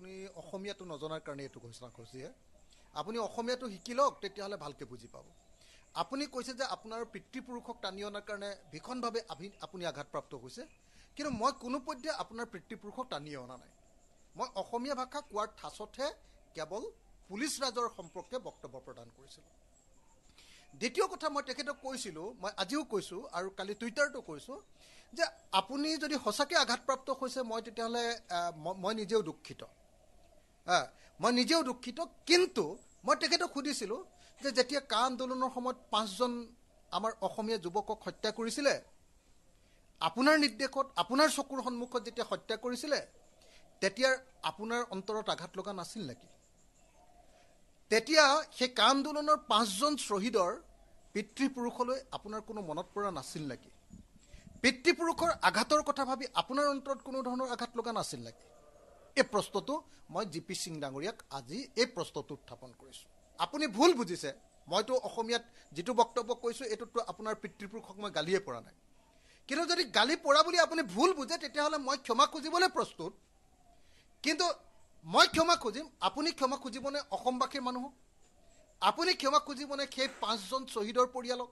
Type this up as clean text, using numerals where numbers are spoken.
আপুনি অসমীয়াটো নজনাৰ কাৰণে এইটো ঘোষণা কৰিছে আপুনি অসমীয়াটো শিকি লওক তেতিয়াহ'লে ভালকৈ বুজি পাব আপুনি কৈছে যে আপোনাৰ পিতৃপুৰুষক টানি অনাৰ কাৰণে ভীষণভাৱে আপুনি আঘাতপ্ৰাপ্ত হৈছে কিন্তু মই কোনোপধ্যে আপোনাৰ পিতৃপুৰুষক টানি অনা নাই মই অসমীয়া ভাষা কোৱাৰ ঠাচতহে কেৱল পুলিচ ৰাজৰ সম্পৰ্কে বক্তব্য প্ৰদান কৰিছিলোঁ দ্বিতীয় কথা মই তেখেতক কৈছিলোঁ মই আজিও কৈছোঁ আৰু কালি টুইটাৰতো কৈছোঁ যে আপুনি যদি সঁচাকৈ আঘাতপ্ৰাপ্ত হৈছে মই তেতিয়াহ'লে মই নিজেও দুখিত মই নিজেও দুখিত কিন্তু মই তেখেতক সুধিছিলোঁ যে যেতিয়া কা আন্দোলনৰ সময়ত 5জন আমাৰ অসমীয়া যুৱকক হত্যা কৰিছিলে আপোনাৰ নিৰ্দেশত আপোনাৰ চকুৰ সন্মুখত যেতিয়া হত্যা কৰিছিলে তেতিয়া আপোনাৰ অন্তৰত আঘাত লগা নাছিল নেকি তেতিয়া সেই কা আন্দোলনৰ 5জন শ্বহীদৰ পিতৃপুৰুষলৈ আপোনাৰ কোনো মনত পৰা নাছিল নেকি পিতৃপুৰুষৰ আঘাতৰ কথা ভাবি আপোনাৰ অন্তৰত কোনো ধৰণৰ আঘাত লগা নাছিল নেকি এই প্ৰশ্নটো মই জিপি সিং ডাঙৰীয়াক আজি এই প্ৰশ্নটো উত্থাপন কৰিছোঁ আপুনি ভুল বুজিছে মইতো অসমীয়াত যিটো বক্তব্য কৈছোঁ এইটোতো আপোনাৰ পিতৃপুৰুষক মই গালিয়ে পৰা নাই কিন্তু যদি গালি পৰা বুলি আপুনি ভুল বুজে তেতিয়াহ'লে মই ক্ষমা খুজিবলৈ প্ৰস্তুত কিন্তু মই ক্ষমা খুজিম আপুনি ক্ষমা খুজিবনে অসমবাসীৰ মানুহক আপুনি ক্ষমা খুজিবনে সেই 5জন শ্বহীদৰ পৰিয়ালক